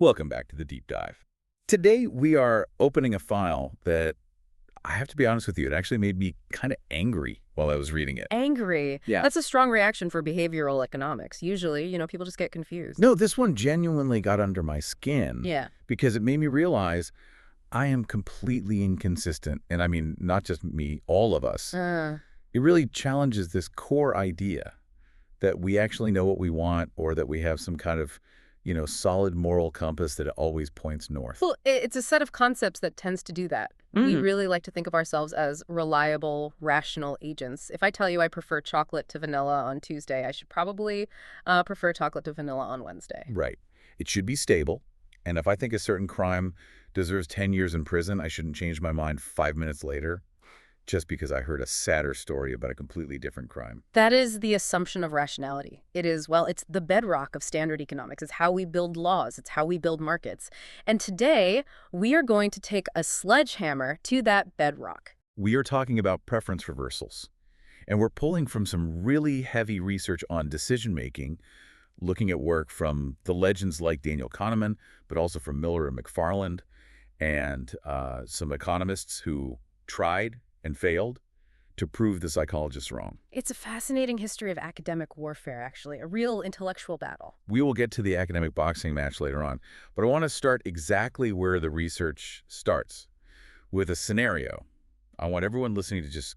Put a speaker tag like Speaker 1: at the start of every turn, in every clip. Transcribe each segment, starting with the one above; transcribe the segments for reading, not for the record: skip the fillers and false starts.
Speaker 1: Welcome back to the Deep Dive. Today, we are opening a file that, I have to be honest with you, it actually made me kind of angry while I was reading it.
Speaker 2: Angry.
Speaker 1: Yeah.
Speaker 2: That's a strong reaction for behavioral economics. Usually, people just get confused.
Speaker 1: No, this one genuinely got under my skin
Speaker 2: Yeah.
Speaker 1: because it made me realize I am completely inconsistent. And I mean, not just me, all of us. It really challenges this core idea that we actually know what we want or that we have some kind of, solid moral compass that always points north.
Speaker 2: Well, it's a set of concepts that tends to do that. We really like to think of ourselves as reliable, rational agents. If I tell you I prefer chocolate to vanilla on Tuesday, I should probably prefer chocolate to vanilla on Wednesday.
Speaker 1: Right. It should be stable. And if I think a certain crime deserves 10 years in prison, I shouldn't change my mind 5 minutes later just because I heard a sadder story about a completely different crime.
Speaker 2: That is the assumption of rationality. It is, well, it's the bedrock of standard economics. It's how we build laws. It's how we build markets. And today, we are going to take a sledgehammer to that bedrock.
Speaker 1: We are talking about preference reversals. And we're pulling from some really heavy research on decision-making, looking at work from the legends like Daniel Kahneman, but also from Miller and McFarland, and some economists who tried and failed to prove the psychologists wrong.
Speaker 2: It's a fascinating history of academic warfare, actually, a real intellectual battle.
Speaker 1: We will get to the academic boxing match later on, but I want to start exactly where the research starts, with a scenario. I want everyone listening to just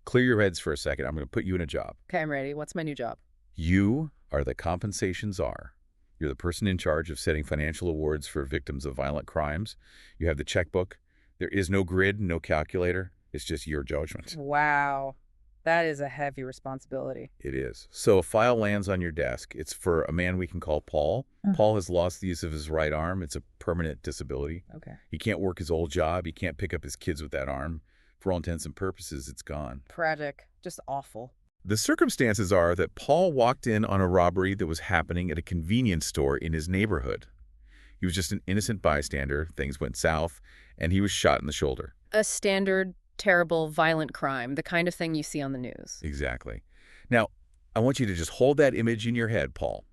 Speaker 1: clear your heads for a second. I'm going to put you in a job.
Speaker 2: Okay, I'm ready. What's my new job?
Speaker 1: You are the compensation czar. You're the person in charge of setting financial awards for victims of violent crimes. You have the checkbook. There is no grid, no calculator. It's just your judgment.
Speaker 2: Wow. That is a heavy responsibility.
Speaker 1: It is. So a file lands on your desk. It's for a man we can call Paul. Paul has lost the use of his right arm. It's a permanent disability.
Speaker 2: Okay.
Speaker 1: He can't work his old job. He can't pick up his kids with that arm. For all intents and purposes, it's gone.
Speaker 2: Tragic. Just awful.
Speaker 1: The circumstances are that Paul walked in on a robbery that was happening at a convenience store in his neighborhood. He was just an innocent bystander. Things went south, and he was shot in the shoulder.
Speaker 2: A standard, terrible, violent crime, the kind of thing you see on the news.
Speaker 1: Exactly. Now, I want you to just hold that image in your head, Paul.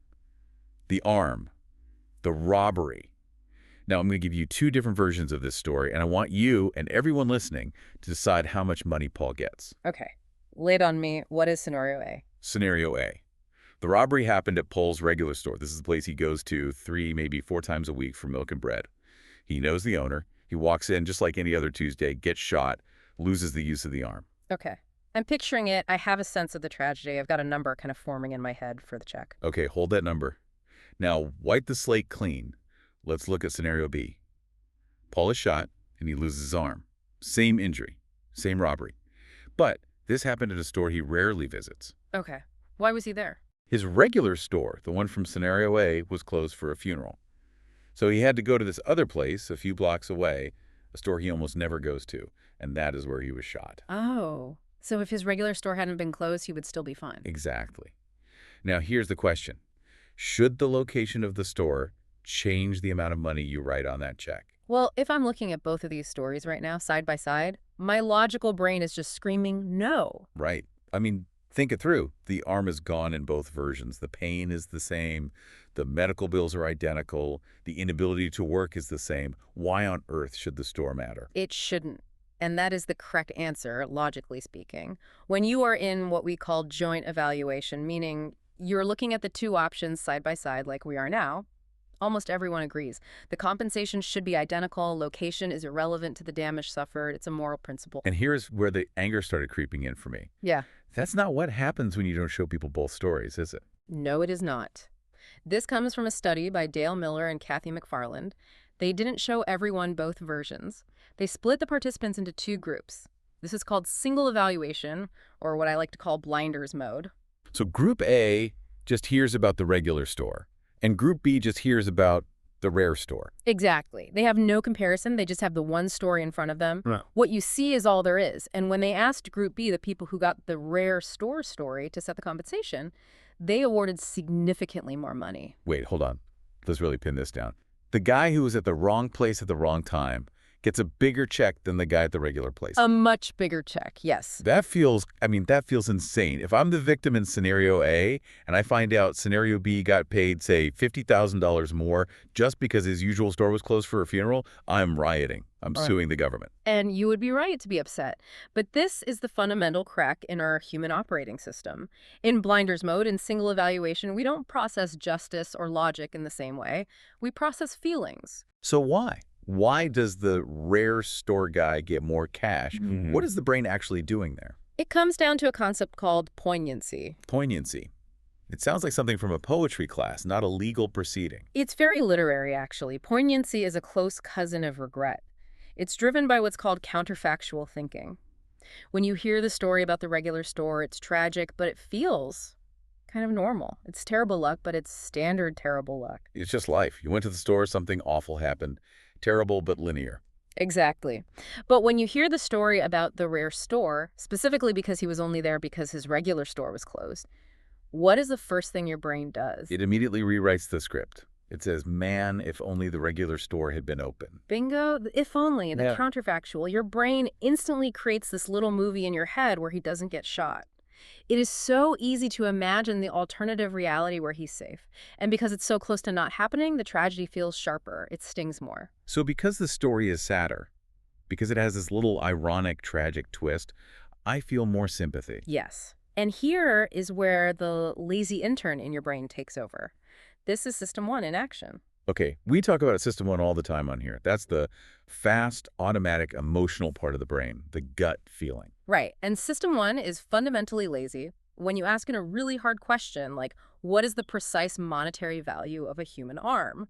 Speaker 1: The arm, the robbery. Now, I'm going to give you two different versions of this story, and I want you and everyone listening to decide how much money Paul gets.
Speaker 2: Okay. Lay it on me. What is scenario A?
Speaker 1: Scenario A. The robbery happened at Paul's regular store. This is the place he goes to 3, maybe 4 times a week for milk and bread. He knows the owner. He walks in just like any other Tuesday, gets shot, loses the use of the arm.
Speaker 2: Okay. I'm picturing it. I have a sense of the tragedy. I've got a number kind of forming in my head for the check.
Speaker 1: Okay, hold that number. Now, wipe the slate clean. Let's look at scenario B. Paul is shot, and he loses his arm. Same injury, same robbery. But this happened at a store he rarely visits.
Speaker 2: Okay. Why was he there?
Speaker 1: His regular store, the one from scenario A, was closed for a funeral. So he had to go to this other place a few blocks away, a store he almost never goes to, and that is where he was shot.
Speaker 2: Oh. So if his regular store hadn't been closed, he would still be fine.
Speaker 1: Exactly. Now, here's the question. Should the location of the store change the amount of money you write on that check?
Speaker 2: Well, if I'm looking at both of these stories right now, side by side, my logical brain is just screaming no.
Speaker 1: Right. I mean, think it through. The arm is gone in both versions. The pain is the same. The medical bills are identical. The inability to work is the same. Why on earth should the store matter?
Speaker 2: It shouldn't. And that is the correct answer, logically speaking. When you are in what we call joint evaluation, meaning you're looking at the two options side by side like we are now, almost everyone agrees. The compensation should be identical. Location is irrelevant to the damage suffered. It's a moral principle.
Speaker 1: And here's where the anger started creeping in for me.
Speaker 2: Yeah.
Speaker 1: That's not what happens when you don't show people both stories, is it?
Speaker 2: No, it is not. This comes from a study by Dale Miller and Kathy McFarland. They didn't show everyone both versions. They split the participants into two groups. This is called single evaluation, or what I like to call blinders mode.
Speaker 1: So Group A just hears about the regular store, and Group B just hears about the rare store.
Speaker 2: Exactly. They have no comparison. They just have the one story in front of them.
Speaker 1: Right.
Speaker 2: What you see is all there is. And when they asked Group B, the people who got the rare store story to set the compensation, they awarded significantly more money.
Speaker 1: Wait, hold on. Let's really pin this down. The guy who was at the wrong place at the wrong time Gets a bigger check than the guy at the regular place.
Speaker 2: A much bigger check, yes.
Speaker 1: That feels insane. If I'm the victim in scenario A and I find out scenario B got paid, say, $50,000 more just because his usual store was closed for a funeral, I'm rioting. I'm
Speaker 2: Right.
Speaker 1: suing the government.
Speaker 2: And you would be right to be upset. But this is the fundamental crack in our human operating system. In blinders mode, in single evaluation, we don't process justice or logic in the same way. We process feelings.
Speaker 1: So why? Why does the rare store guy get more cash? What is the brain actually doing there?
Speaker 2: It comes down to a concept called poignancy.
Speaker 1: Poignancy. It sounds like something from a poetry class, not a legal proceeding.
Speaker 2: It's very literary, actually. Poignancy is a close cousin of regret. It's driven by what's called counterfactual thinking. When you hear the story about the regular store, it's tragic, but it feels kind of normal. It's terrible luck, but it's standard terrible luck.
Speaker 1: It's just life. You went to the store, something awful happened. Terrible but linear.
Speaker 2: Exactly. But when you hear the story about the rare store, specifically because he was only there because his regular store was closed, what is the first thing your brain does?
Speaker 1: It immediately rewrites the script. It says, man, if only the regular store had been open.
Speaker 2: Bingo, if only, the
Speaker 1: Yeah.
Speaker 2: counterfactual. Your brain instantly creates this little movie in your head where he doesn't get shot. It is so easy to imagine the alternative reality where he's safe. And because it's so close to not happening, the tragedy feels sharper. It stings more.
Speaker 1: So because the story is sadder, because it has this little ironic, tragic twist, I feel more sympathy.
Speaker 2: Yes. And here is where the lazy intern in your brain takes over. This is System 1 in action.
Speaker 1: Okay, we talk about System 1 all the time on here. That's the fast, automatic, emotional part of the brain, the gut feeling.
Speaker 2: Right. And System 1 is fundamentally lazy. When you ask it a really hard question, like, what is the precise monetary value of a human arm?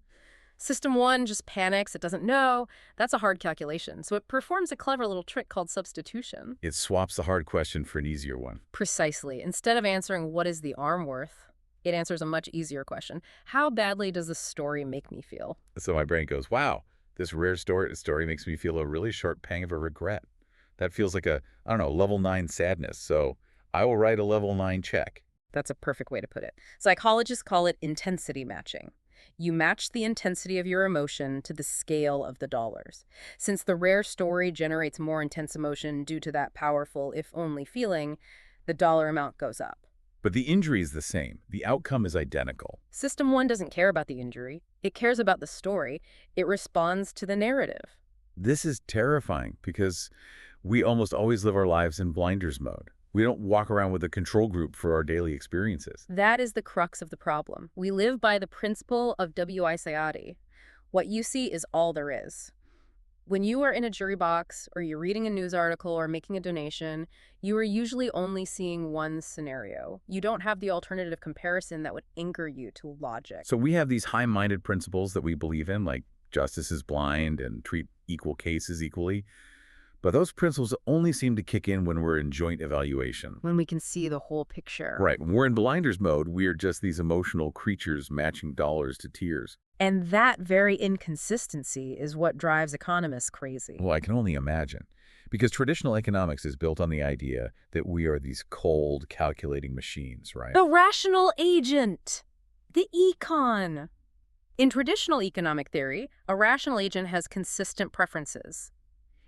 Speaker 2: System 1 just panics. It doesn't know. That's a hard calculation. So it performs a clever little trick called substitution.
Speaker 1: It swaps the hard question for an easier one.
Speaker 2: Precisely. Instead of answering, what is the arm worth? It answers a much easier question. How badly does this story make me feel?
Speaker 1: So my brain goes, wow, this rare story makes me feel a really sharp pang of a regret. That feels like a, I don't know, level 9 sadness. So I will write a level 9 check.
Speaker 2: That's a perfect way to put it. Psychologists call it intensity matching. You match the intensity of your emotion to the scale of the dollars. Since the rare story generates more intense emotion due to that powerful if only feeling, the dollar amount goes up.
Speaker 1: But the injury is the same. The outcome is identical.
Speaker 2: System 1 doesn't care about the injury. It cares about the story. It responds to the narrative.
Speaker 1: This is terrifying because we almost always live our lives in blinders mode. We don't walk around with a control group for our daily experiences.
Speaker 2: That is the crux of the problem. We live by the principle of W.I. Sayati. What you see is all there is. When you are in a jury box, or you're reading a news article or making a donation, you are usually only seeing one scenario. You don't have the alternative comparison that would anchor you to logic.
Speaker 1: So we have these high-minded principles that we believe in, like justice is blind and treat equal cases equally. But those principles only seem to kick in when we're in joint evaluation.
Speaker 2: When we can see the whole picture.
Speaker 1: Right. When we're in blinders mode, we're just these emotional creatures matching dollars to tears.
Speaker 2: And that very inconsistency is what drives economists crazy.
Speaker 1: Well, I can only imagine. Because traditional economics is built on the idea that we are these cold, calculating machines, right?
Speaker 2: The rational agent. The econ. In traditional economic theory, a rational agent has consistent preferences.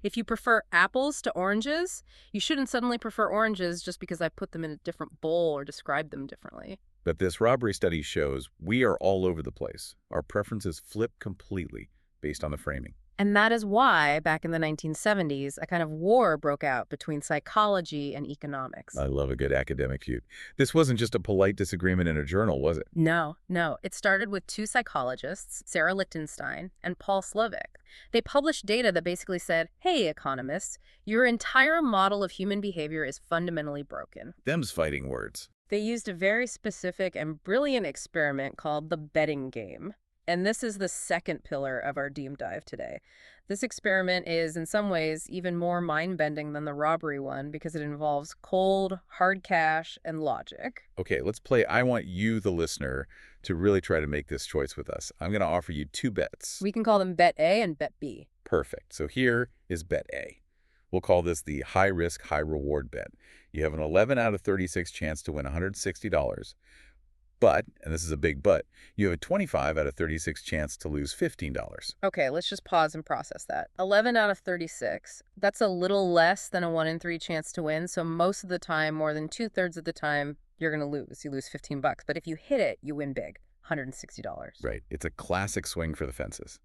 Speaker 2: If you prefer apples to oranges, you shouldn't suddenly prefer oranges just because I put them in a different bowl or described them differently.
Speaker 1: But this robbery study shows we are all over the place. Our preferences flip completely based on the framing.
Speaker 2: And that is why, back in the 1970s, a kind of war broke out between psychology and economics.
Speaker 1: I love a good academic feud. This wasn't just a polite disagreement in a journal, was it?
Speaker 2: No. It started with two psychologists, Sarah Lichtenstein and Paul Slovic. They published data that basically said, hey, economists, your entire model of human behavior is fundamentally broken.
Speaker 1: Them's fighting words.
Speaker 2: They used a very specific and brilliant experiment called the betting game. And this is the second pillar of our deep dive today. This experiment is, in some ways, even more mind-bending than the robbery one because it involves cold, hard cash, and logic.
Speaker 1: Okay, let's play. I want you, the listener, to really try to make this choice with us. I'm going to offer you two bets.
Speaker 2: We can call them bet A and bet B.
Speaker 1: Perfect. So here is bet A. We'll call this the high-risk, high-reward bet. You have an 11 out of 36 chance to win $160. But, and this is a big but, you have a 25 out of 36 chance to lose $15.
Speaker 2: Okay, let's just pause and process that. 11 out of 36. That's a little less than a 1 in 3 chance to win, so most of the time, more than 2/3 of the time, you're going to lose. You lose 15 bucks. But if you hit it, you win big, $160.
Speaker 1: Right. It's a classic swing for the fences.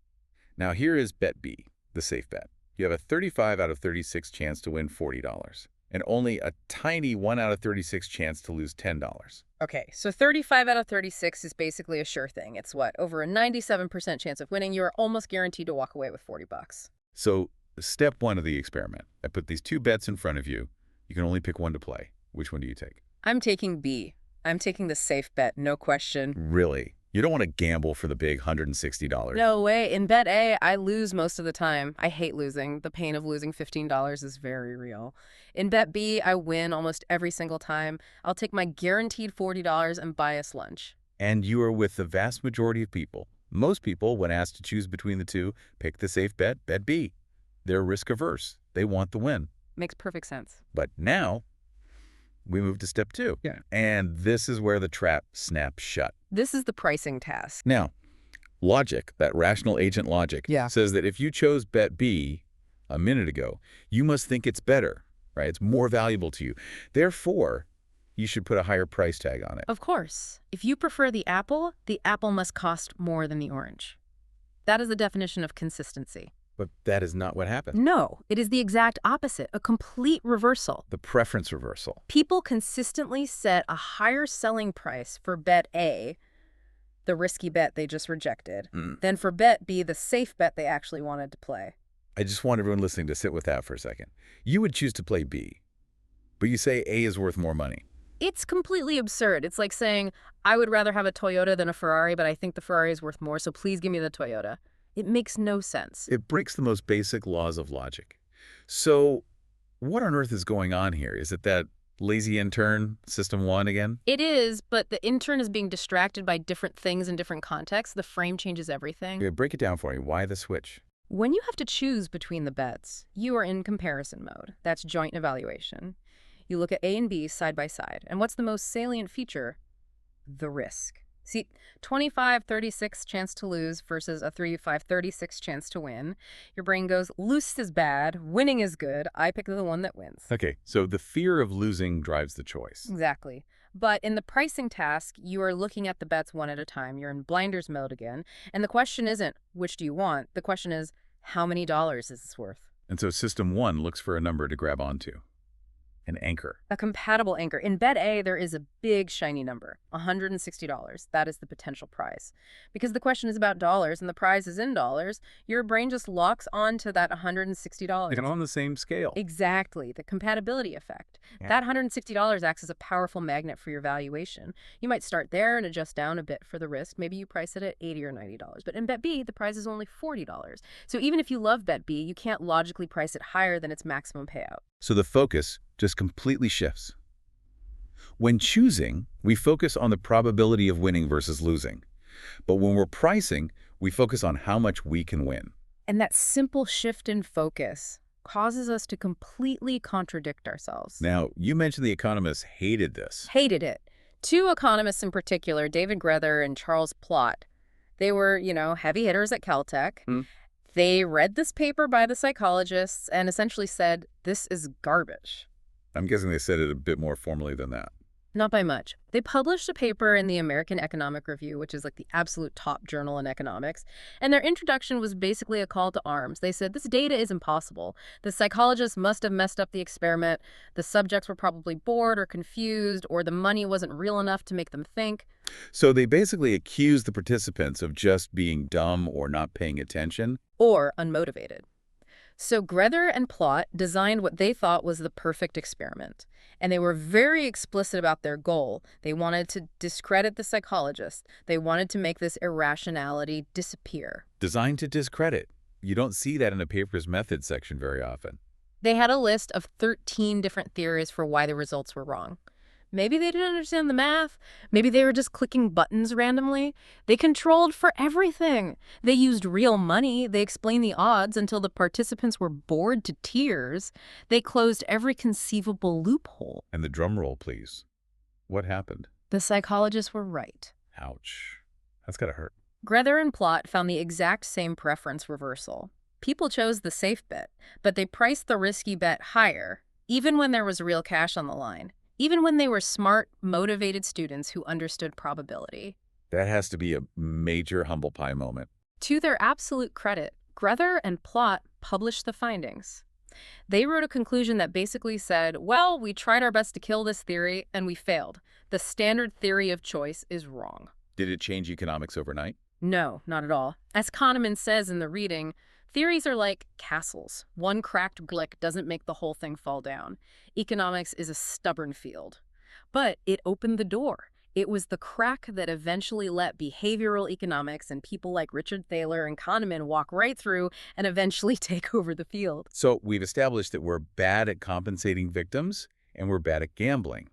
Speaker 1: Now here is bet B, the safe bet. You have a 35 out of 36 chance to win $40 and only a tiny 1 out of 36 chance to lose $10.
Speaker 2: Okay, so 35 out of 36 is basically a sure thing. It's what? Over a 97% chance of winning. You're almost guaranteed to walk away with 40 bucks.
Speaker 1: So step one of the experiment. I put these two bets in front of you. You can only pick one to play. Which one do you take?
Speaker 2: I'm taking B. I'm taking the safe bet, no question.
Speaker 1: Really? You don't want to gamble for the big $160?
Speaker 2: No way. In bet A, I lose most of the time. I hate losing. The pain of losing $15 is very real. In bet B, I win almost every single time. I'll take my guaranteed $40 and buy us lunch.
Speaker 1: And you are with the vast majority of people. Most people, when asked to choose between the two, pick the safe bet, bet B. They're risk averse. They want the win.
Speaker 2: Makes perfect sense.
Speaker 1: But now we move to step two.
Speaker 2: Yeah.
Speaker 1: And this is where the trap snaps shut.
Speaker 2: This is the pricing task.
Speaker 1: Now, logic, that rational agent logic,
Speaker 2: Yeah.
Speaker 1: says that if you chose bet B a minute ago, you must think it's better, right? It's more valuable to you. Therefore, you should put a higher price tag on it.
Speaker 2: Of course. If you prefer the apple must cost more than the orange. That is the definition of consistency.
Speaker 1: But that is not what happened.
Speaker 2: No, it is the exact opposite, a complete reversal.
Speaker 1: The preference reversal.
Speaker 2: People consistently set a higher selling price for bet A, the risky bet they just rejected, than for bet B, the safe bet they actually wanted to play.
Speaker 1: I just want everyone listening to sit with that for a second. You would choose to play B, but you say A is worth more money.
Speaker 2: It's completely absurd. It's like saying, I would rather have a Toyota than a Ferrari, but I think the Ferrari is worth more, so please give me the Toyota. It makes no sense.
Speaker 1: It breaks the most basic laws of logic. So what on earth is going on here? Is it that lazy intern, system one again?
Speaker 2: It is, but the intern is being distracted by different things in different contexts. The frame changes everything.
Speaker 1: Okay, break it down for me. Why the switch?
Speaker 2: When you have to choose between the bets, you are in comparison mode. That's joint evaluation. You look at A and B side by side. And what's the most salient feature? The risk. See, 25-36 chance to lose versus a 35-36 chance to win. Your brain goes, lose is bad, winning is good. I pick the one that wins.
Speaker 1: Okay, so the fear of losing drives the choice.
Speaker 2: Exactly. But in the pricing task, you are looking at the bets one at a time. You're in blinders mode again. And the question isn't, which do you want? The question is, how many dollars is this worth?
Speaker 1: And so system one looks for a number to grab onto. An anchor.
Speaker 2: A compatible anchor. In bet A, there is a big shiny number, $160. That is the potential prize. Because the question is about dollars and the prize is in dollars, your brain just locks onto that $160.
Speaker 1: They're on the same scale.
Speaker 2: Exactly, the compatibility effect.
Speaker 1: Yeah.
Speaker 2: That $160 acts as a powerful magnet for your valuation. You might start there and adjust down a bit for the risk. Maybe you price it at $80 or $90. But in bet B, the prize is only $40. So even if you love bet B, you can't logically price it higher than its maximum payout.
Speaker 1: So the focus just completely shifts. When choosing, we focus on the probability of winning versus losing. But when we're pricing, we focus on how much we can win.
Speaker 2: And that simple shift in focus causes us to completely contradict ourselves.
Speaker 1: Now, you mentioned the economists hated this.
Speaker 2: Hated it. Two economists in particular, David Grether and Charles Plott, they were, heavy hitters at Caltech. They read this paper by the psychologists and essentially said, this is garbage.
Speaker 1: I'm guessing they said it a bit more formally than that.
Speaker 2: Not by much. They published a paper in the American Economic Review, which is like the absolute top journal in economics, and their introduction was basically a call to arms. They said, this data is impossible. The psychologists must have messed up the experiment. The subjects were probably bored or confused, or the money wasn't real enough to make them think.
Speaker 1: So they basically accused the participants of just being dumb or not paying attention.
Speaker 2: Or unmotivated. So Grether and Plott designed what they thought was the perfect experiment. And they were very explicit about their goal. They wanted to discredit the psychologists. They wanted to make this irrationality disappear.
Speaker 1: Designed to discredit. You don't see that in a paper's methods section very often.
Speaker 2: They had a list of 13 different theories for why the results were wrong. Maybe they didn't understand the math. Maybe they were just clicking buttons randomly. They controlled for everything. They used real money. They explained the odds until the participants were bored to tears. They closed every conceivable loophole.
Speaker 1: And the drum roll, please. What happened?
Speaker 2: The psychologists were right.
Speaker 1: Ouch. That's gotta hurt.
Speaker 2: Grether and Plot found the exact same preference reversal. People chose the safe bet, but they priced the risky bet higher, even when there was real cash on the line, even when they were smart, motivated students who understood probability.
Speaker 1: That has to be a major humble pie moment.
Speaker 2: To their absolute credit, Grether and Plot published the findings. They wrote a conclusion that basically said, well, we tried our best to kill this theory, and we failed. The standard theory of choice is wrong.
Speaker 1: Did it change economics overnight?
Speaker 2: No, not at all. As Kahneman says in the reading, theories are like castles. One cracked brick doesn't make the whole thing fall down. Economics is a stubborn field. But it opened the door. It was the crack that eventually let behavioral economics and people like Richard Thaler and Kahneman walk right through and eventually take over the field.
Speaker 1: So we've established that we're bad at compensating victims and we're bad at gambling.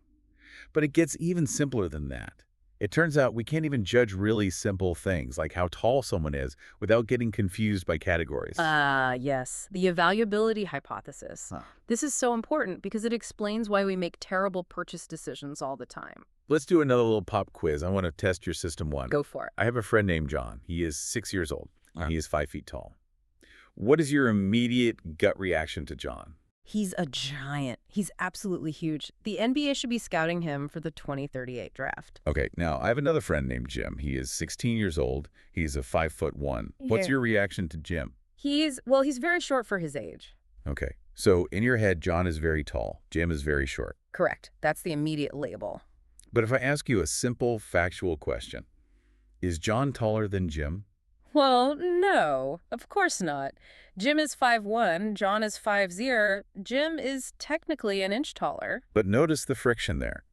Speaker 1: But it gets even simpler than that. It turns out we can't even judge really simple things like how tall someone is without getting confused by categories.
Speaker 2: Yes. The evaluability hypothesis.
Speaker 1: Huh.
Speaker 2: This is so important because it explains why we make terrible purchase decisions all the time.
Speaker 1: Let's do another little pop quiz. I want to test your system one.
Speaker 2: Go for it.
Speaker 1: I have a friend named John. He is 6 years old. He is 5 feet tall. What is your immediate gut reaction to John?
Speaker 2: He's a giant. He's absolutely huge. The NBA should be scouting him for the 2038 draft.
Speaker 1: Okay, now I have another friend named Jim. He is 16 years old. He's a 5'1". What's
Speaker 2: Yeah.
Speaker 1: your reaction to Jim?
Speaker 2: He's very short for his age.
Speaker 1: Okay, so in your head, John is very tall. Jim is very short.
Speaker 2: Correct. That's the immediate label.
Speaker 1: But if I ask you a simple, factual question, is John taller than Jim?
Speaker 2: Well, no, of course not. Jim is 5'1", John is 5'0". Jim is technically an inch taller.
Speaker 1: But notice the friction there.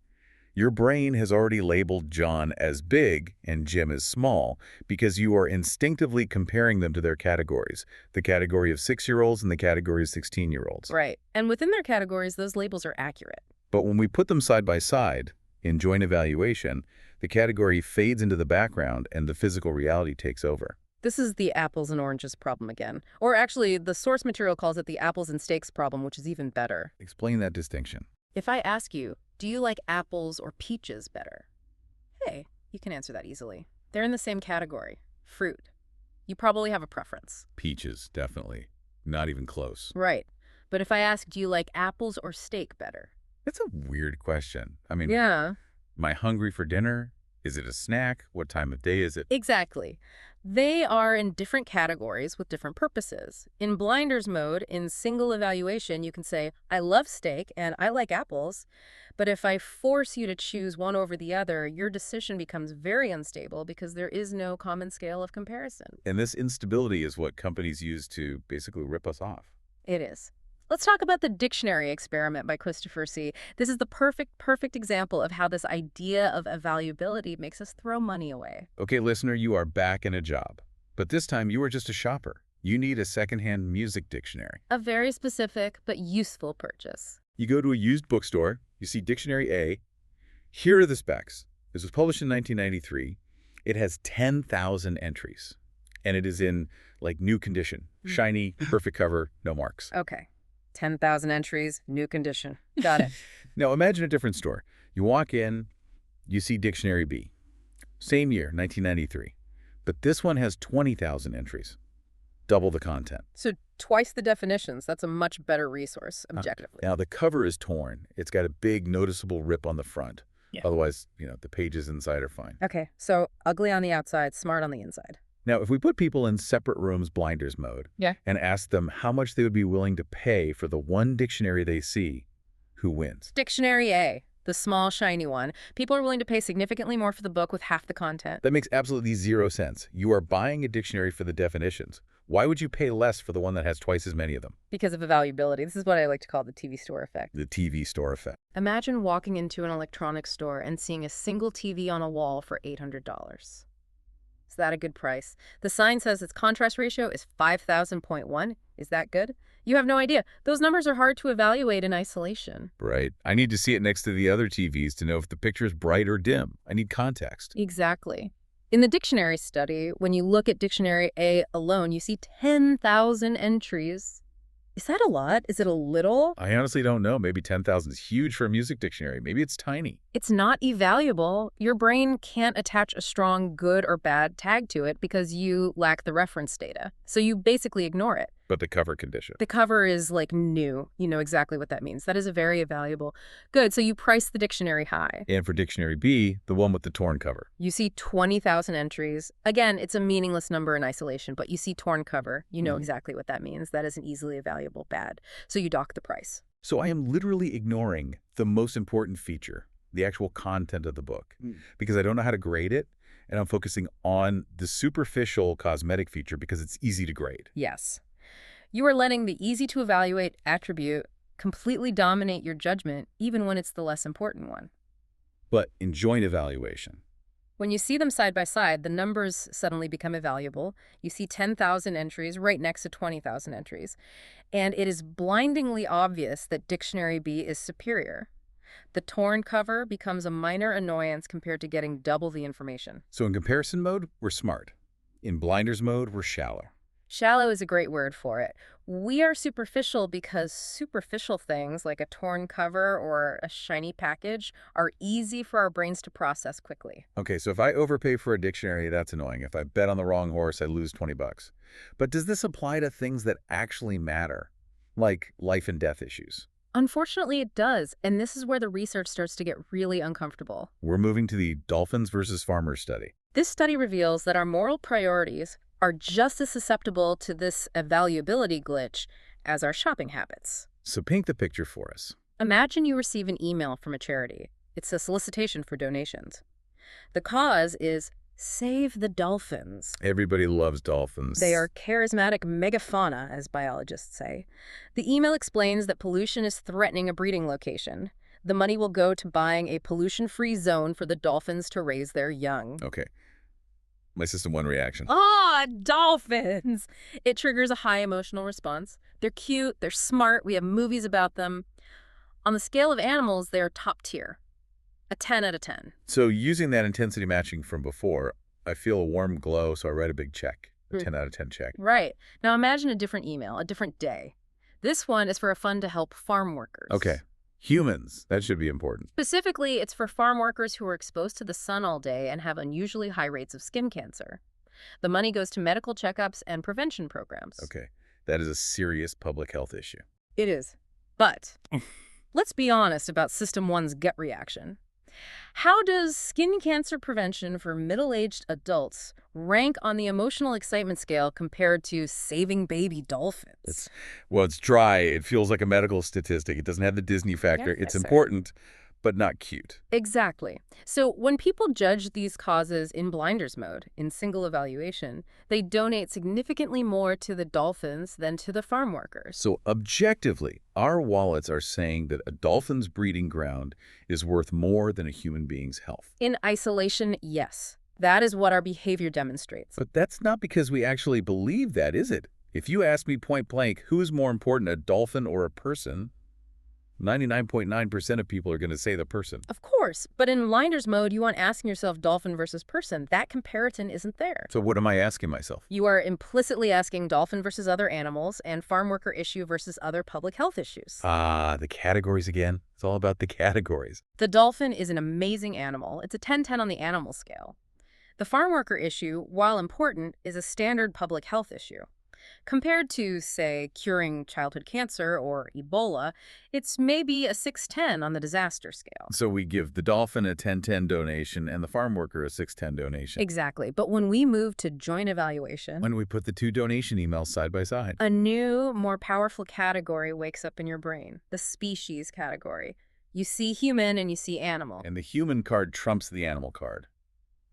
Speaker 1: Your brain has already labeled John as big and Jim as small because you are instinctively comparing them to their categories, the category of 6-year-olds and the category of 16-year-olds.
Speaker 2: Right. And within their categories, those labels are accurate.
Speaker 1: But when we put them side by side, in joint evaluation, the category fades into the background and the physical reality takes over.
Speaker 2: This is the apples and oranges problem again. Or actually, the source material calls it the apples and steaks problem, which is even better.
Speaker 1: Explain that distinction.
Speaker 2: If I ask you, do you like apples or peaches better? Hey, you can answer that easily. They're in the same category, fruit. You probably have a preference.
Speaker 1: Peaches, definitely. Not even close.
Speaker 2: Right. But if I ask, do you like apples or steak better?
Speaker 1: That's a weird question. I mean,
Speaker 2: Yeah.
Speaker 1: am I hungry for dinner? Is it a snack? What time of day is it?
Speaker 2: Exactly. They are in different categories with different purposes. In blinders mode, in single evaluation, you can say, I love steak and I like apples. But if I force you to choose one over the other, your decision becomes very unstable because there is no common scale of comparison.
Speaker 1: And this instability is what companies use to basically rip us off.
Speaker 2: It is. Let's talk about the dictionary experiment by Christopher C. This is the perfect example of how this idea of evaluability makes us throw money away.
Speaker 1: Okay, listener, you are back in a job. But this time you are just a shopper. You need a secondhand music dictionary.
Speaker 2: A very specific but useful purchase.
Speaker 1: You go to a used bookstore, you see Dictionary A. Here are the specs. This was published in 1993. It has 10,000 entries. And it is in, like, new condition. Shiny, perfect cover, no marks.
Speaker 2: Okay. 10,000 entries, new condition. Got it.
Speaker 1: Now imagine a different store. You walk in, you see Dictionary B. Same year, 1993. But this one has 20,000 entries. Double the content.
Speaker 2: So twice the definitions. That's a much better resource, objectively.
Speaker 1: Now the cover is torn. It's got a big noticeable rip on the front.
Speaker 2: Yeah.
Speaker 1: Otherwise, the pages inside are fine.
Speaker 2: Okay, so ugly on the outside, smart on the inside.
Speaker 1: Now, if we put people in separate rooms blinders mode and ask them how much they would be willing to pay for the one dictionary they see, who wins?
Speaker 2: Dictionary A, the small, shiny one. People are willing to pay significantly more for the book with half the content.
Speaker 1: That makes absolutely zero sense. You are buying a dictionary for the definitions. Why would you pay less for the one that has twice as many of them?
Speaker 2: Because of evaluability. This is what I like to call the TV store effect.
Speaker 1: The TV store effect.
Speaker 2: Imagine walking into an electronics store and seeing a single TV on a wall for $800. Is that a good price? The sign says its contrast ratio is 5,000.1. Is that good? You have no idea. Those numbers are hard to evaluate in isolation.
Speaker 1: Right. I need to see it next to the other TVs to know if the picture is bright or dim. I need context.
Speaker 2: Exactly. In the dictionary study, when you look at Dictionary A alone, you see 10,000 entries. Is that a lot? Is it a little?
Speaker 1: I honestly don't know. Maybe 10,000 is huge for a music dictionary. Maybe it's tiny.
Speaker 2: It's not evaluable. Your brain can't attach a strong good or bad tag to it because you lack the reference data. So you basically ignore it.
Speaker 1: But the cover condition.
Speaker 2: The cover is like new. You know exactly what that means. That is a very valuable. Good. So you price the dictionary high.
Speaker 1: And for dictionary B, the one with the torn cover.
Speaker 2: You see 20,000 entries. Again, it's a meaningless number in isolation, but you see torn cover. You know exactly what that means. That is an easily evaluable bad. So you dock the price.
Speaker 1: So I am literally ignoring the most important feature, the actual content of the book, because I don't know how to grade it, and I'm focusing on the superficial cosmetic feature because it's easy to grade.
Speaker 2: Yes. You are letting the easy-to-evaluate attribute completely dominate your judgment, even when it's the less important one.
Speaker 1: But in joint evaluation,
Speaker 2: When you see them side by side, the numbers suddenly become evaluable. You see 10,000 entries right next to 20,000 entries. And it is blindingly obvious that Dictionary B is superior. The torn cover becomes a minor annoyance compared to getting double the information.
Speaker 1: so in comparison mode, we're smart. In blinders mode, we're shallow.
Speaker 2: Shallow is a great word for it. We are superficial because superficial things like a torn cover or a shiny package are easy for our brains to process quickly.
Speaker 1: Okay, so if I overpay for a dictionary, that's annoying. If I bet on the wrong horse, I lose 20 bucks. But does this apply to things that actually matter, like life and death issues?
Speaker 2: Unfortunately, it does, and this is where the research starts to get really uncomfortable.
Speaker 1: We're moving to the dolphins versus farmers study.
Speaker 2: This study reveals that our moral priorities are just as susceptible to this evaluability glitch as our shopping habits.
Speaker 1: So paint the picture for us.
Speaker 2: Imagine you receive an email from a charity. It's a solicitation for donations. The cause is Save the Dolphins.
Speaker 1: Everybody loves dolphins.
Speaker 2: They are charismatic megafauna, as biologists say. The email explains that pollution is threatening a breeding location. The money will go to buying a pollution-free zone for the dolphins to raise their young.
Speaker 1: Okay. My system one reaction.
Speaker 2: Ah, dolphins! It triggers a high emotional response. They're cute, they're smart, we have movies about them. On the scale of animals, they're top tier. A 10 out of 10.
Speaker 1: So using that intensity matching from before, I feel a warm glow, so I write a big check. A 10 out of 10 check.
Speaker 2: Right. Now imagine a different email, a different day. This one is for a fund to help farm workers.
Speaker 1: Okay. Humans. That should be important.
Speaker 2: Specifically, it's for farm workers who are exposed to the sun all day and have unusually high rates of skin cancer. The money goes to medical checkups and prevention programs.
Speaker 1: Okay. That is a serious public health issue.
Speaker 2: It is. But let's be honest about System 1's gut reaction. How does skin cancer prevention for middle-aged adults rank on the emotional excitement scale compared to saving baby dolphins?
Speaker 1: Well, it's dry. It feels like a medical statistic. It doesn't have the Disney factor.
Speaker 2: Yes,
Speaker 1: It's
Speaker 2: sir.
Speaker 1: important, but not cute.
Speaker 2: Exactly. So when people judge these causes in blinders mode, in single evaluation, they donate significantly more to the dolphins than to the farm workers.
Speaker 1: So objectively, our wallets are saying that a dolphin's breeding ground is worth more than a human being's health.
Speaker 2: In isolation, yes. That is what our behavior demonstrates.
Speaker 1: But that's not because we actually believe that, is it? If you ask me point blank, who is more important, a dolphin or a person, 99.9% of people are going to say the person.
Speaker 2: Of course, but in blinders mode, you aren't asking yourself dolphin versus person. That comparison isn't there.
Speaker 1: So what am I asking myself?
Speaker 2: You are implicitly asking dolphin versus other animals and farm worker issue versus other public health issues.
Speaker 1: Ah, the categories again. It's all about the categories.
Speaker 2: The dolphin is an amazing animal. It's a 10-10 on the animal scale. The farm worker issue, while important, is a standard public health issue. Compared to, say, curing childhood cancer or Ebola, it's maybe a 6-10 on the disaster scale.
Speaker 1: So we give the dolphin a 10-10 donation and the farm worker a 6-10 donation.
Speaker 2: Exactly. But when we move to joint evaluation,
Speaker 1: When we put the two donation emails side by side.
Speaker 2: a new, more powerful category wakes up in your brain, the species category. You see human and you see animal.
Speaker 1: And the human card trumps the animal card.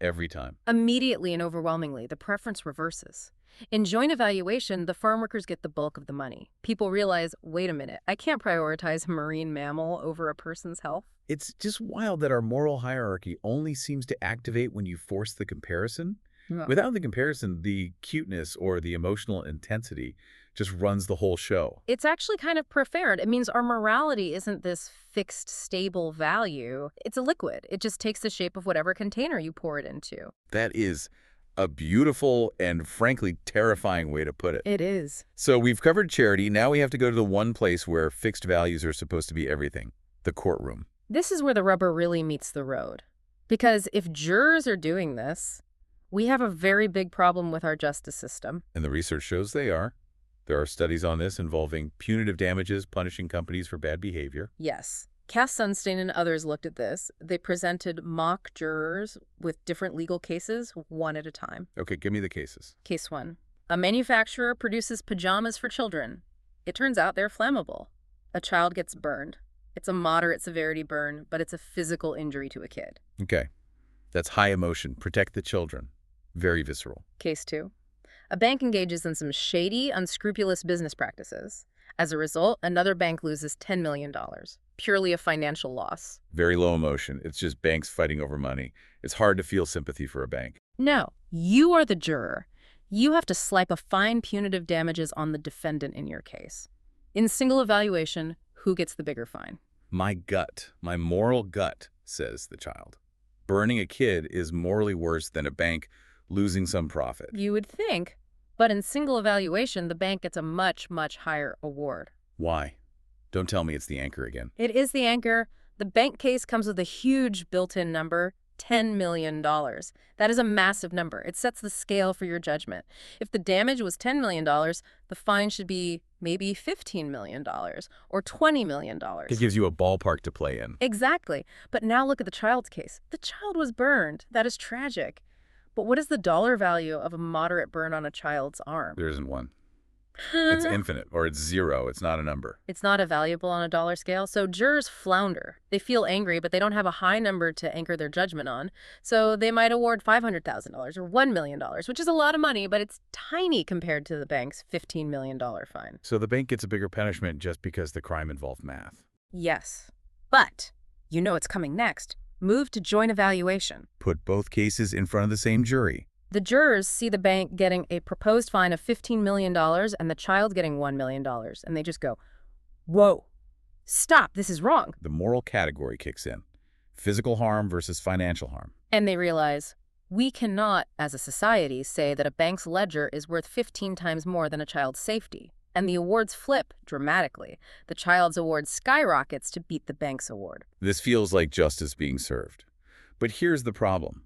Speaker 1: Every time.
Speaker 2: Immediately and overwhelmingly, the preference reverses. In joint evaluation, the farm workers get the bulk of the money. People realize, wait a minute, I can't prioritize a marine mammal over a person's health.
Speaker 1: It's just wild that our moral hierarchy only seems to activate when you force the comparison.
Speaker 2: Yeah.
Speaker 1: Without the comparison, the cuteness or the emotional intensity just runs the whole show.
Speaker 2: It's actually kind of profound. It means our morality isn't this fixed, stable value. It's a liquid. It just takes the shape of whatever container you pour it into.
Speaker 1: That is A beautiful and frankly terrifying way to put it.
Speaker 2: It is.
Speaker 1: So we've covered charity. Now we have to go to the one place where fixed values are supposed to be everything, the courtroom.
Speaker 2: This is where the rubber really meets the road. Because if jurors are doing this, we have a very big problem with our justice system.
Speaker 1: And the research shows they are. There are studies on this involving punitive damages, punishing companies for bad behavior.
Speaker 2: Yes. Cass Sunstein and others looked at this. They presented mock jurors with different legal cases, one at a time.
Speaker 1: Okay, give me the cases.
Speaker 2: Case 1. A manufacturer produces pajamas for children. It turns out they're flammable. A child gets burned. It's a moderate severity burn, but it's a physical injury to a kid.
Speaker 1: Okay, that's high emotion. Protect the children. Very visceral.
Speaker 2: Case 2. A bank engages in some shady, unscrupulous business practices. As a result, another bank loses $10 million. Purely a financial loss.
Speaker 1: Very low emotion. It's just banks fighting over money. It's hard to feel sympathy for a bank.
Speaker 2: No, you are the juror. You have to swipe a fine punitive damages on the defendant in your case. In single evaluation, who gets the bigger fine?
Speaker 1: My gut, my moral gut, says the child. Burning a kid is morally worse than a bank losing some profit.
Speaker 2: You would think, but in single evaluation, the bank gets a much, much higher award.
Speaker 1: Why? Don't tell me it's the anchor again.
Speaker 2: It is the anchor. The bank case comes with a huge built-in number, $10 million. That is a massive number. It sets the scale for your judgment. If the damage was $10 million, the fine should be maybe $15 million or $20 million.
Speaker 1: It gives you a ballpark to play in.
Speaker 2: Exactly. But now look at the child's case. The child was burned. That is tragic. But what is the dollar value of a moderate burn on a child's arm?
Speaker 1: There isn't one. It's infinite, or it's zero. It's not a number.
Speaker 2: It's not a valuable on a dollar scale, so jurors flounder. They feel angry, but they don't have a high number to anchor their judgment on, so they might award $500,000 or $1 million, which is a lot of money, but it's tiny compared to the bank's $15 million fine.
Speaker 1: So the bank gets a bigger punishment just because the crime involved math.
Speaker 2: Yes. But you know what's coming next. Move to joint evaluation.
Speaker 1: Put both cases in front of the same jury.
Speaker 2: The jurors see the bank getting a proposed fine of $15 million and the child getting $1 million, and they just go, whoa, stop, this is wrong.
Speaker 1: The moral category kicks in. Physical harm versus financial harm.
Speaker 2: And they realize, we cannot, as a society, say that a bank's ledger is worth 15 times more than a child's safety. And the awards flip dramatically. The child's award skyrockets to beat the bank's award.
Speaker 1: This feels like justice being served. But here's the problem.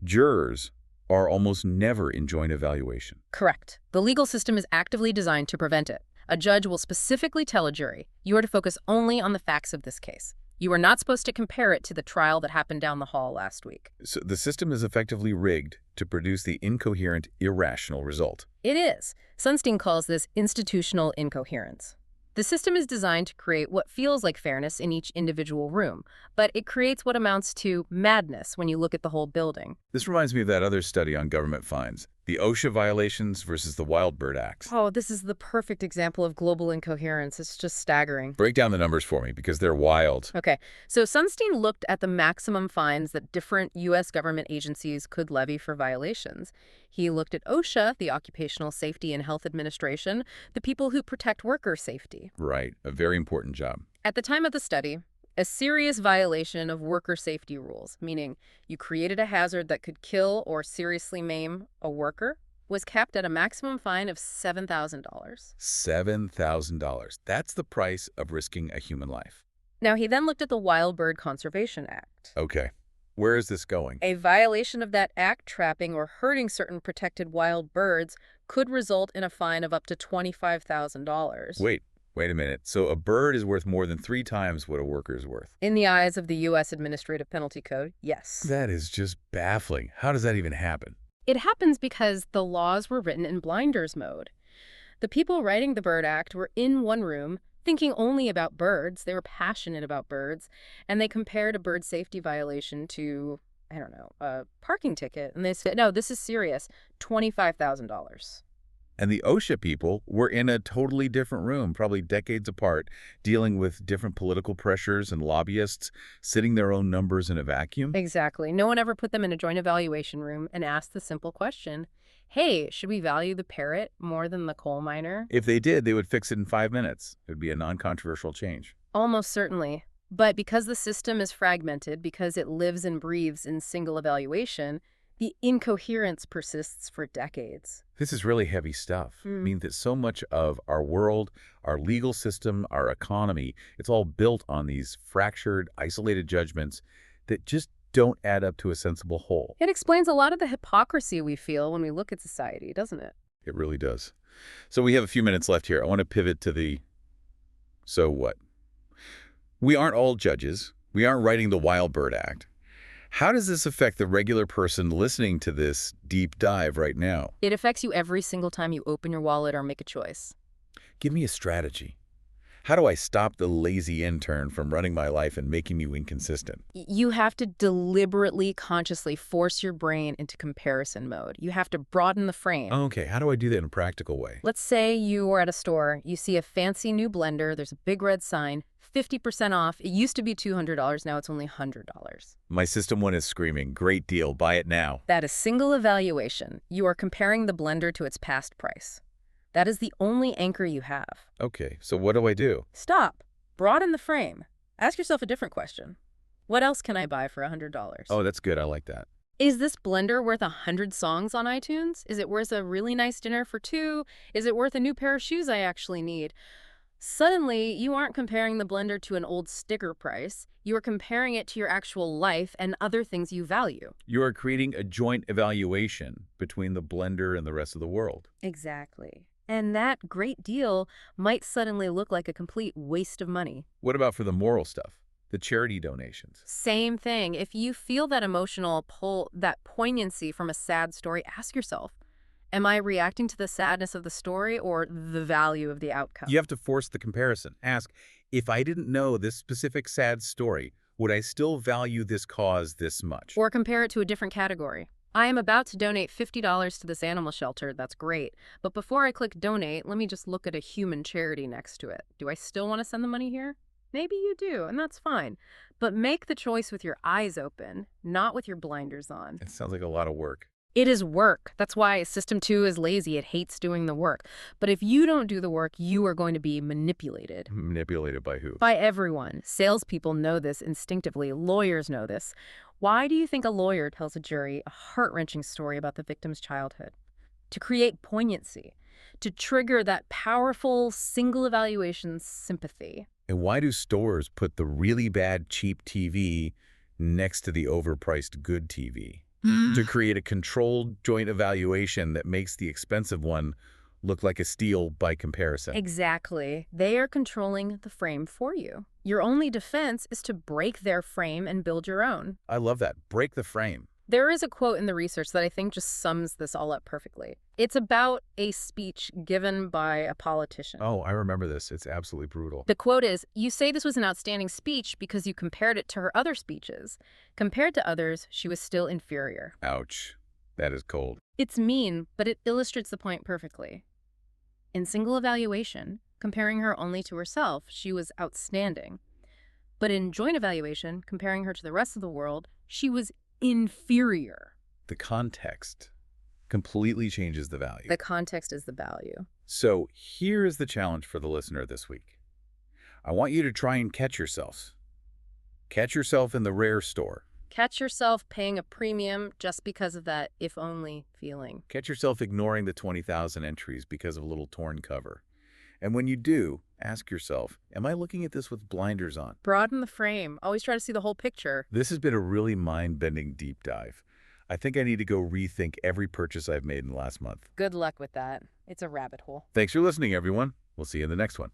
Speaker 1: Jurors are almost never in joint evaluation.
Speaker 2: Correct. The legal system is actively designed to prevent it. A judge will specifically tell a jury, you are to focus only on the facts of this case. You are not supposed to compare it to the trial that happened down the hall last week.
Speaker 1: So the system is effectively rigged to produce the incoherent, irrational result.
Speaker 2: It is. Sunstein calls this institutional incoherence. The system is designed to create what feels like fairness in each individual room, but it creates what amounts to madness when you look at the whole building.
Speaker 1: This reminds me of that other study on government fines, the OSHA violations versus the Wild Bird Acts.
Speaker 2: Oh, this is the perfect example of global incoherence. It's just staggering.
Speaker 1: Break down the numbers for me because they're wild.
Speaker 2: Okay, so Sunstein looked at the maximum fines that different U.S. government agencies could levy for violations. He looked at OSHA, the Occupational Safety and Health Administration, the people who protect worker safety.
Speaker 1: Right, a very important job.
Speaker 2: At the time of the study, a serious violation of worker safety rules, meaning you created a hazard that could kill or seriously maim a worker, was capped at a maximum fine of $7,000.
Speaker 1: $7,000. That's the price of risking a human life.
Speaker 2: Now, he then looked at the Wild Bird Conservation Act.
Speaker 1: Okay. Where is this going?
Speaker 2: A violation of that act trapping or hurting certain protected wild birds could result in a fine of up to $25,000.
Speaker 1: Wait a minute. So a bird is worth more than 3 times what a worker is worth?
Speaker 2: In the eyes of the U.S. Administrative Penalty Code, yes.
Speaker 1: That is just baffling. How does that even happen?
Speaker 2: It happens because the laws were written in blinders mode. The people writing the Bird Act were in one room, thinking only about birds. They were passionate about birds, and they compared a bird safety violation to, I don't know, a parking ticket. And they said, no, this is serious, $25,000.
Speaker 1: And the OSHA people were in a totally different room, probably decades apart, dealing with different political pressures and lobbyists, sitting their own numbers in a vacuum.
Speaker 2: Exactly. No one ever put them in a joint evaluation room and asked the simple question, hey, should we value the parrot more than the coal miner?
Speaker 1: If they did, they would fix it in 5 minutes. It would be a non-controversial change.
Speaker 2: Almost certainly. But because the system is fragmented, because it lives and breathes in single evaluation, The incoherence persists for decades.
Speaker 1: This is really heavy stuff. I
Speaker 2: Hmm.
Speaker 1: mean that so much of our world, our legal system, our economy, it's all built on these fractured, isolated judgments that just don't add up to a sensible whole.
Speaker 2: It explains a lot of the hypocrisy we feel when we look at society, doesn't it?
Speaker 1: It really does. So we have a few minutes left here. I want to pivot to the so what? We aren't all judges. We aren't writing the Wild Bird Act. How does this affect the regular person listening to this deep dive right now?
Speaker 2: It affects you every single time you open your wallet or make a choice.
Speaker 1: Give me a strategy. How do I stop the lazy intern from running my life and making me inconsistent?
Speaker 2: You have to deliberately, consciously force your brain into comparison mode. You have to broaden the frame.
Speaker 1: Okay, how do I do that in a practical way?
Speaker 2: Let's say you are at a store, you see a fancy new blender, there's a big red sign, 50% off. It used to be $200, now it's only $100.
Speaker 1: My system one is screaming, great deal, buy it now.
Speaker 2: That is single evaluation. You are comparing the blender to its past price. That is the only anchor you have.
Speaker 1: Okay, so what do I do?
Speaker 2: Stop. Broaden the frame. Ask yourself a different question. What else can I buy for $100?
Speaker 1: Oh, that's good. I like that.
Speaker 2: Is this blender worth 100 songs on iTunes? Is it worth a really nice dinner for two? Is it worth a new pair of shoes I actually need? Suddenly, you aren't comparing the blender to an old sticker price. You are comparing it to your actual life and other things you value.
Speaker 1: You are creating a joint evaluation between the blender and the rest of the world.
Speaker 2: Exactly. And that great deal might suddenly look like a complete waste of money.
Speaker 1: What about for the moral stuff? The charity donations?
Speaker 2: Same thing. If you feel that emotional pull, that poignancy from a sad story, ask yourself, am I reacting to the sadness of the story or the value of the outcome?
Speaker 1: You have to force the comparison. Ask, if I didn't know this specific sad story, would I still value this cause this much?
Speaker 2: Or compare it to a different category. I am about to donate $50 to this animal shelter. That's great. But before I click donate, let me just look at a human charity next to it. Do I still want to send the money here? Maybe you do, and that's fine. But make the choice with your eyes open, not with your blinders on.
Speaker 1: It sounds like a lot of work.
Speaker 2: It is work. That's why System 2 is lazy. It hates doing the work. But if you don't do the work, you are going to be manipulated.
Speaker 1: Manipulated by who?
Speaker 2: By everyone. Salespeople know this instinctively. Lawyers know this. Why do you think a lawyer tells a jury a heart-wrenching story about the victim's childhood? To create poignancy. To trigger that powerful single evaluation sympathy.
Speaker 1: And why do stores put the really bad cheap TV next to the overpriced good TV? To create a controlled joint evaluation that makes the expensive one look like a steal by comparison.
Speaker 2: Exactly. They are controlling the frame for you. Your only defense is to break their frame and build your own.
Speaker 1: I love that. Break the frame.
Speaker 2: There is a quote in the research that I think just sums this all up perfectly. It's about a speech given by a politician.
Speaker 1: Oh, I remember this. It's absolutely brutal.
Speaker 2: The quote is, "You say this was an outstanding speech because you compared it to her other speeches. Compared to others, she was still inferior."
Speaker 1: Ouch. That is cold.
Speaker 2: It's mean, but it illustrates the point perfectly. In single evaluation, comparing her only to herself, she was outstanding. But in joint evaluation, comparing her to the rest of the world, she was inferior.
Speaker 1: The context completely changes the value.
Speaker 2: The context is the value.
Speaker 1: So here is the challenge for the listener this week. I want you to try and catch yourself. Catch yourself in the rare store.
Speaker 2: Catch yourself paying a premium just because of that if only feeling.
Speaker 1: Catch yourself ignoring the 20,000 entries because of a little torn cover. And when you do, ask yourself, am I looking at this with blinders on?
Speaker 2: Broaden the frame. Always try to see the whole picture.
Speaker 1: This has been a really mind-bending deep dive. I think I need to go rethink every purchase I've made in the last month.
Speaker 2: Good luck with that. It's a rabbit hole.
Speaker 1: Thanks for listening, everyone. We'll see you in the next one.